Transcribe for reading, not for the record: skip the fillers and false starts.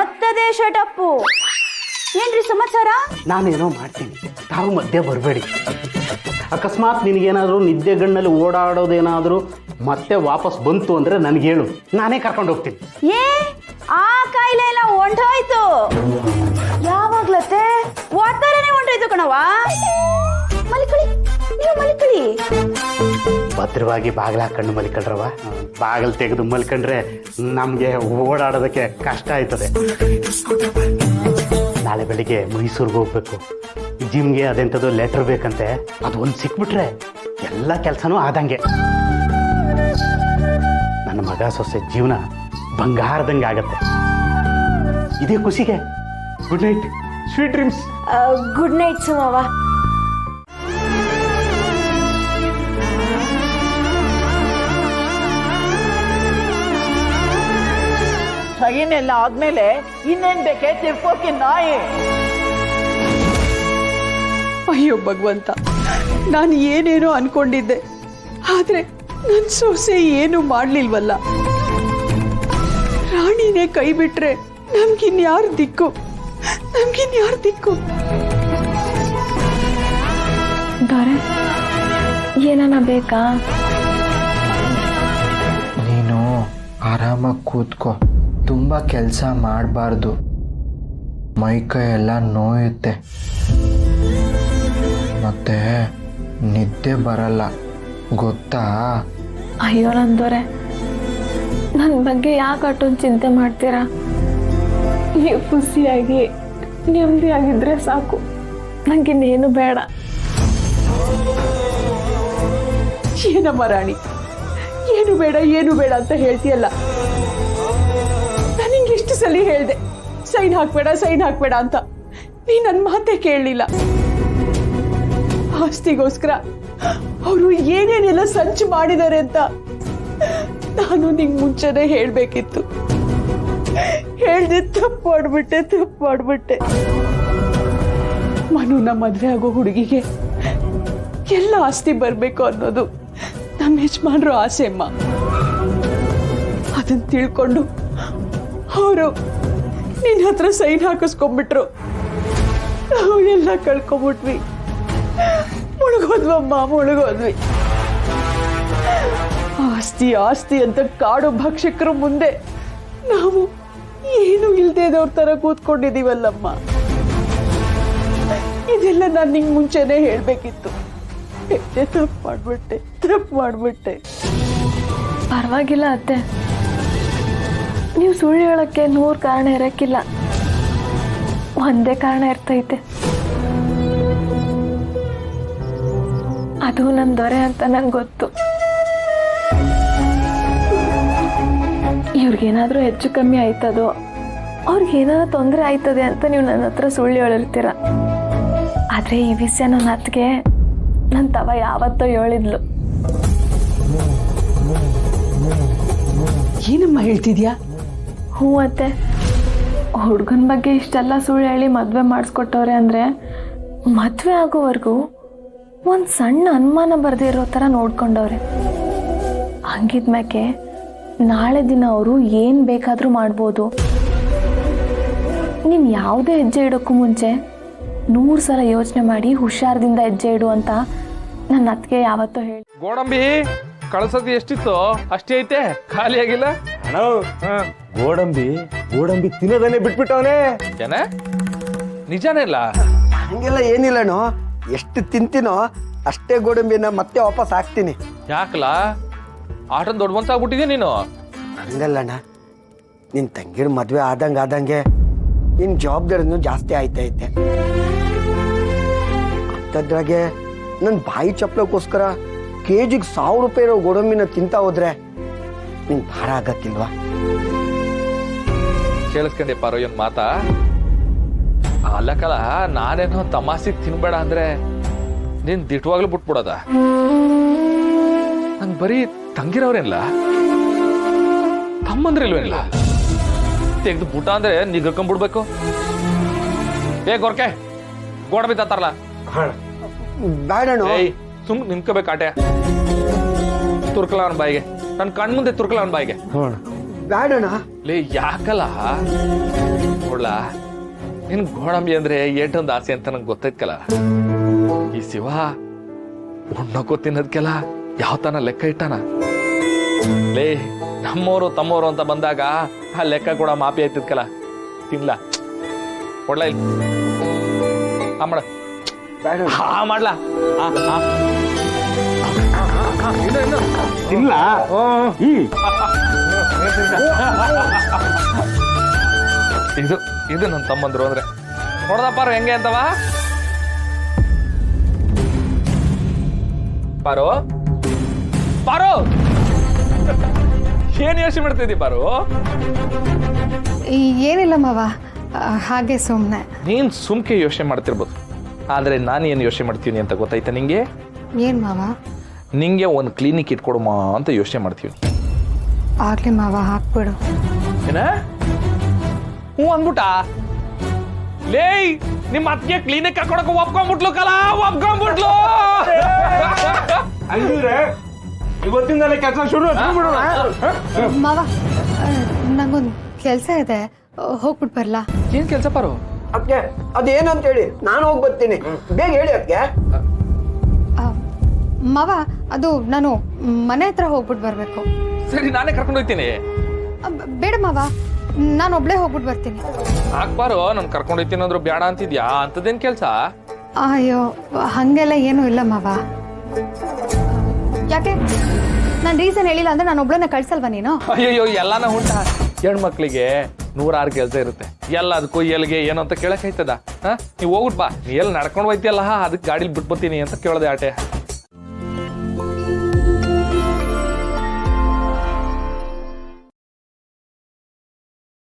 ಮತ್ತದೇ ಶಟಪ್ಪು. ಏನ್ರಿ ಸಮಾಚಾರ? ನಾನೇನೋ ಮಾಡ್ತೀನಿ, ತಾವು ಮಧ್ಯೆ ಬರಬೇಡಿ. ಅಕಸ್ಮಾತ್ ನಿನಗೇನಾದರೂ ನಿದ್ದೆಗಣ್ಣಲ್ಲಿ ಓಡಾಡೋದೇನಾದರೂ ಮತ್ತೆ ವಾಪಸ್ ಬಂತು ಅಂದರೆ ನನಗೆ ಹೇಳು, ನಾನೇ ಕರ್ಕೊಂಡು ಹೋಗ್ತೀನಿ. ಏ ಆ ಕಾಯಿಲೆ ಎಲ್ಲ ಹೊಂಟೋಯ್ತು. ಯಾವಾಗ್ಲತ್ತೆ ವಾತಾವರಣ ಹೊಂಟೋಯ್ತು ಕಣವ. ಮಲಿಕಳಿ, ನೀವು ಮಲಿಕಳಿ. ಭದ್ರವಾಗಿ ಬಾಗಿಲು ಹಾಕೊಂಡು ಮಲಿಕಳ್ರವ. ಬಾಗಿಲು ತೆಗೆದು ಮಲ್ಕೊಂಡ್ರೆ ನಮಗೆ ಓಡಾಡೋದಕ್ಕೆ ಕಷ್ಟ ಆಯ್ತದೆ. ನಾಳೆ ಬೆಳಿಗ್ಗೆ ಮೈಸೂರಿಗೆ ಹೋಗ್ಬೇಕು. ಜಿಮ್ಗೆ ಅದೆಂಥದ್ದು ಲೆಟರ್ ಬೇಕಂತೆ, ಅದು ಒಂದು ಸಿಕ್ಬಿಟ್ರೆ ಎಲ್ಲ ಕೆಲಸನೂ ಆದಂಗೆ. ನನ್ನ ಮಗ ಸೊಸೆ ಜೀವನ ಬಂಗಾರದಂಗೆ ಆಗತ್ತೆ. ಇದೇ ಖುಷಿಗೆ good night, sweet dreams. Good night Sumavva. ಸಗಿನೆಲ್ಲ ಆದ್ಮೇಲೆ ಇನ್ನೇನ್ ಬೇಕೆ ತಿರ್ಕೋಕಿ ನಾಯಿ. ಅಯ್ಯೋ ಭಗವಂತ, ನಾನು ಏನೇನೋ ಅನ್ಕೊಂಡಿದ್ದೆ, ಆದ್ರೆ ನನ್ನ ಸೊಸೆ ಏನು ಮಾಡ್ಲಿಲ್ವಲ್ಲ. ರಾಣಿನೇ ಕೈ ಬಿಟ್ರೆ ನಮ್ಗಿನ್ಯಾರು ದಿಕ್ಕು, ನಮ್ಗಿನ್ಯಾರು ದಿಕ್ಕು? ದೊರೆ ಏನನ್ನ ಬೇಕಾ? ನೀನು ಆರಾಮಾಗಿ ಕೂತ್ಕೋ, ತುಂಬ ಕೆಲಸ ಮಾಡಬಾರ್ದು, ಮೈಕೈ ಎಲ್ಲ ನೋಯುತ್ತೆ, ಮತ್ತೆ ನಿದ್ದೆ ಬರಲ್ಲ, ಗೊತ್ತಾ? ಅಯ್ಯೋ ನನ್ನ ದೊರೆ, ನನ್ನ ಬಗ್ಗೆ ಯಾಕೆ ಅಷ್ಟೊಂದು ಚಿಂತೆ ಮಾಡ್ತೀರಾ? ನೀವು ಖುಷಿಯಾಗಿ ನೆಮ್ಮದಿಯಾಗಿದ್ರೆ ಸಾಕು, ನನಗಿನ್ನೇನು ಬೇಡ. ಏನಮ್ಮ ರಾಣಿ, ಏನು ಬೇಡ ಏನು ಬೇಡ ಅಂತ ಹೇಳ್ತೀಯಲ್ಲ. ನಾನು ಎಷ್ಟು ಸಲ ಹೇಳ್ದೆ ಸೈನ್ ಹಾಕ್ಬೇಡ ಸೈನ್ ಹಾಕ್ಬೇಡ ಅಂತ, ನೀ ನನ್ನ ಮಾತೇ ಕೇಳಲಿಲ್ಲ. ಆಸ್ತಿಗೋಸ್ಕರ ಅವರು ಏನೇನೆಲ್ಲ ಸಂಚು ಮಾಡಿದ್ದಾರೆ ಅಂತ ನಾನು ನಿಂಗೆ ಮುಂಚೆನೆ ಹೇಳ್ಬೇಕಿತ್ತು. ಹೇಳ್ದೆ ತಪ್ಪು ಮಾಡ್ಬಿಟ್ಟೆ. ಮನುನ ಮದ್ವೆ ಆಗೋ ಹುಡುಗಿಗೆ ಎಲ್ಲ ಆಸ್ತಿ ಬರ್ಬೇಕು ಅನ್ನೋದು ನಮ್ಮ ಯಜಮಾನ್ರು ಆಸೆ ಅಮ್ಮ. ಅದನ್ನ ತಿಳ್ಕೊಂಡು ಅವರು ನಿನ್ನ ಹತ್ರ ಸೈನ್ ಹಾಕಿಸ್ಕೊಂಡ್ಬಿಟ್ರು. ನಾವು ಎಲ್ಲ ಕಳ್ಕೊಂಬಿಟ್ವಿ, ಮುಳುಗೋದ್ವಿ. ಆಸ್ತಿ ಅಂತ ಕಾಡು ಭಕ್ಷಕರ ಮುಂದೆ ನಾವು ಏನು ಇಲ್ದೇದವ್ರ ತರ ಕೂತ್ಕೊಂಡಿದೀವಲ್ಲಮ್ಮ. ಇದೆಲ್ಲ ನಾನು ನಿಂಗೆ ಮುಂಚೆನೆ ಹೇಳ್ಬೇಕಿತ್ತು. ತಪ್ಪು ಮಾಡ್ಬಿಟ್ಟೆ. ಪರವಾಗಿಲ್ಲ ಅತ್ತೆ, ನೀವು ಸುಳ್ಳು ಹೇಳಕ್ಕೆ 100 ಕಾರಣ ಇರಕ್ಕಿಲ್ಲ, ಒಂದೇ ಕಾರಣ ಇರ್ತೈತೆ. ಅದು ನನ್ನ ದೊರೆ ಅಂತ ನಂಗೆ ಗೊತ್ತು. ಇವ್ರಿಗೇನಾದ್ರೂ ಹೆಚ್ಚು ಕಮ್ಮಿ ಆಯ್ತದೋ, ಅವ್ರಿಗೇನಾದ್ರೂ ತೊಂದರೆ ಆಯ್ತದೆ ಅಂತ ನೀವು ನನ್ನ ಹತ್ರ ಸುಳ್ಳು ಹೇಳಿರ್ತೀರ. ಆದ್ರೆ ಈ ವಿಷಯ ನನ್ನ ಅತ್ತಿಗೆ ನನ್ನ ತವ ಯಾವತ್ತೋ ಹೇಳಿದ್ಲು. ಏನಮ್ಮ ಹೇಳ್ತಿದ್ಯಾ? ಹ್ಞೂ ಅತ್ತೆ, ಹುಡುಗನ ಬಗ್ಗೆ ಇಷ್ಟೆಲ್ಲ ಸುಳ್ಳು ಹೇಳಿ ಮದುವೆ ಮಾಡಿಸ್ಕೊಟ್ಟವ್ರೆ ಅಂದರೆ ಮದುವೆ ಆಗೋವರೆಗೂ ಒಂದು ಸಣ್ಣ ಅನುಮಾನ ಬರದೇ ಇರೋ ಥರ ನೋಡ್ಕೊಂಡವ್ರೆ. ಹಂಗಿದ್ಮ್ಯಾಕೆ ನಾಳೆ ದಿನ ಅವರು ಏನು ಬೇಕಾದರೂ ಮಾಡ್ಬೋದು. ನೀನು ಯಾವುದೇ ಹೆಜ್ಜೆ ಇಡೋಕ್ಕೂ ಮುಂಚೆ 100 ಸಲ ಯೋಚನೆ ಮಾಡಿ ಹುಷಾರದಿಂದ ಹೆಜ್ಜೆ ಇಡು ಅಂತ ನನ್ನ ಅತ್ತಿಗೆ ಯಾವತ್ತೋ ಹೇಳಿ. ಗೋಡಂಬಿ ಕಳ್ಸೋದು ಎಷ್ಟಿತ್ತು ಅಷ್ಟೇ ಐತೆ, ಖಾಲಿ ಆಗಿಲ್ಲ. ಗೋಡಂಬಿ ತಿನ್ನೋದನ್ನೇ ಬಿಟ್ಬಿಟ್ಟವನೇ. ಏನ ನಿಜಾನೇ ಇಲ್ಲ? ಹಂಗೆಲ್ಲ ಏನಿಲ್ಲನೋ, ಎಷ್ಟು ತಿಂತೀನೋ ಅಷ್ಟೇ ಗೋಡಂಬಿನ ಮತ್ತೆ ವಾಪಸ್ ಹಾಕ್ತೀನಿ. ಯಾಕಲ್ಲ ಆಟನ್ ದೊಡ್ಡ ಮನ್ಸಾಗ್ಬಿಟ್ಟಿದ್ಯಾ ನೀನು? ಹಂಗಲ್ಲಣ್ಣ, ನಿನ್ ತಂಗಿರ ಮದ್ವೆ ಆದಂಗೆ ನಿನ್ ಜವಾಬ್ದಾರಿನೂ ಜಾಸ್ತಿ ಆಯ್ತೈತೆ. ಅಂತದ್ರಾಗೆ ನನ್ನ ಬಾಯಿ ಚಪ್ಪಲಕ್ಕೋಸ್ಕರ ಕೆಜಿಗೆ 1000 ರೂಪಾಯಿ ಇರೋ ಗೋಡಂಬಿನ ತಿಂತಾ ಹೋದ್ರೆ ನಿಂಗೆ ಭಾರ ಆಗತ್ತಿಲ್ವಾ? ಕೇಳಿಸ್ಕೊಂಡೆ ಪಾರೋ ಏನ್ ಮಾತಾ? ಅಲ್ಲಕ್ಕಲ್ಲ, ನಾನೇನೋ ತಮಾಸಿಗೆ ತಿನ್ಬೇಡ ಅಂದ್ರೆ ನೀನ್ ದಿಟ್ಟವಾಗ್ಲೂ ಬಿಟ್ಬಿಡೋದ? ನಂಗೆ ಬರೀ ತಂಗಿರವ್ರೇನಿಲ್ಲ, ತಮ್ಮಂದ್ರಿಲ್ವೇನಿಲ್ಲ. ತೆಗ್ದು ಬುಟ್ಟ ಅಂದ್ರೆ ನಿಗರ್ಕೊಂಡ್ಬಿಡ್ಬೇಕು. ಗೊರ್ಕೆ ಗೋಡಂಬಿ ತಾತಾರಲ್ಲ, ಬೇಡಣ. ಸುಮ್ ನಿಂತ್ಕೋಬೇಕು ಆಟೆ. ತುರ್ಕಲ ಅವನ ಬಾಯಿಗೆ, ನನ್ನ ಕಣ್ ಮುಂದೆ ತುರ್ಕಲ ಅವನ ಬಾಯಿಗೆ. ಬ್ಯಾಡಣ್ಣ. ಲೇ ಯಾಕಲ್ಲ ನೋಡ್ಲ ನಿನ್ ಗೋಡಂಬಿ ಅಂದ್ರೆ ಏಟೊಂದು ಆಸೆ ಅಂತ ನಂಗೆ ಗೊತ್ತೈತ್ಕಲ್ಲ. ಈ ಶಿವ ಉಣ್ಣಕ್ಕೂ ತಿನ್ನೋದ್ಕೆಲ್ಲ ಯಾವ ತನ ಲೆಕ್ಕ ಇಟ್ಟಾನ. ಲೇ ನಮ್ಮವರು ತಮ್ಮವರು ಅಂತ ಬಂದಾಗ ಆ ಲೆಕ್ಕ ಕೂಡ ಮಾಪಿ ಆಯ್ತಿದ್ಕಲ್ಲ. ತಿನ್ಲ ಕೊಡ್ಲ ಇಲ್ಲ ಆ ಮಾಡ ಹಾ ಮಾಡ್ಲಾ ಇಲ್ಲ ಇದು ಇದು ನನ್ನ ತಮ್ಮಂದ್ರು ಅಂದ್ರೆ ನೋಡ್ದಪ್ಪಾರು ಹೆಂಗೆ ಅಂತವಾ. ಪಾರು ಪಾರು ಏನ್ ಯೋಚನೆ ಮಾಡ್ತಿದ್ದಿ ಪಾರು? ಏನಿಲ್ಲ ಮಾವ, ಹಾಗೆ ಸುಮ್ಮನೆ. ನೀನ್ ಸುಮ್ಕೆ ಯೋಚನೆ ಮಾಡ್ತಿರ್ಬೋದು, ಆದ್ರೆ ನಾನು ಏನು ಯೋಚನೆ ಮಾಡ್ತೀನಿ ಅಂತ ಗೊತ್ತಾಯ್ತಾ ನಿಂಗೆ? ಏನ್ ಮಾವ? ನಿಂಗೆ ಒಂದು ಕ್ಲಿನಿಕ್ ಇಟ್ಕೊಡುಮಾ ಅಂತ ಯೋಚನೆ ಮಾಡ್ತೀವಿ. ಆಗ್ಲಿ ಮಾವ, ಹಾಕ್ಬಿಡು. ಏನ ಹ್ಞೂ ಅಂದ್ಬಿಟ್ಟ? ಲೇ ನಿಮ್ಮ ಅತ್ತಿಗೆ ಕ್ಲಿನಿಕ್ ಹಾಕೊಳಕ ಒಪ್ಕೊಂಡ್ಬಿಟ್ಲು ಕಲ, ಒಪ್ಕೊಂಡ್ಬಿಟ್ಲು. ಇವತ್ತಿಂದಲೇ ಕೆಲಸ ಶುರು. ಮಾವ, ನಂಗೊಂದು ಕೆಲಸ ಇದೆ, ಹೋಗ್ಬಿಟ್ಟು ಬರ್ಲಾ? ಏನ್ ಕೆಲಸ ಪಾರು? ಅದಕ್ಕೆ ಅದೇನಂತ ಹೇಳಿ ನಾನು ಹೋಗಿ ಬರ್ತೀನಿ. ಬೇಗ ಹೇಳಿ ಅದಕ್ಕೆ. ಮಾವ, ಅದು ನಾನು ಮನೆ ಹತ್ರ ಹೋಗ್ಬಿಟ್ಟು ಬರ್ಬೇಕು. ಸರಿ ನಾನೇ ಕರ್ಕೊಂಡು ಹೋಗ್ತೀನಿ. ಬೇಡ ಮಾವ, ನಾನು ಒಬ್ಳೇ ಹೋಗ್ಬಿಟ್ಟು ಬರ್ತೀನಿ. ಹಾಕ್ಬಾರು, ನಾನು ಕರ್ಕೊಂಡು ಹೋಗ್ತೀನಿ ಅಂದ್ರು ಬೇಡ ಅಂತಿದ್ಯಾ? ಅಂತದೇನ್ ಕೆಲಸ? ಅಯ್ಯೋ ಹಂಗೆಲ್ಲ ಏನೂ ಇಲ್ಲ ಮಾವ. ಯಾಕೆ ನಾನು ರೀಸನ್ ಹೇಳಿಲ್ಲ ಅಂದ್ರೆ ನಾನು ಒಬ್ಳನ್ನ ಕಳ್ಸಲ್ವಾ ನೀನು? ಅಯ್ಯೋ ಎಲ್ಲಾನ ಉಂಟ. ಹೆಣ್ಮಕ್ಳಿಗೆ 106 ಕೆಲಸ ಇರುತ್ತೆ. ಎಲ್ಲದಕ್ಕೂ ಎಲ್ಲಿಗೆ ಏನು ಅಂತ ಕೇಳಕ್ ಆಯ್ತದ? ನೀವು ಹೋಗ್ಬಿಟ್ ಬಾ, ನೀ ಎಲ್ಲಿ ನಡ್ಕೊಂಡು ಹೋಯ್ತಿಯಲ್ಲ ಅದಕ್ಕೆ ಗಾಡಿಲಿ ಬಿಟ್ಬತ್ತೀನಿ ಅಂತ ಕೇಳದೆ ಆಟೆ.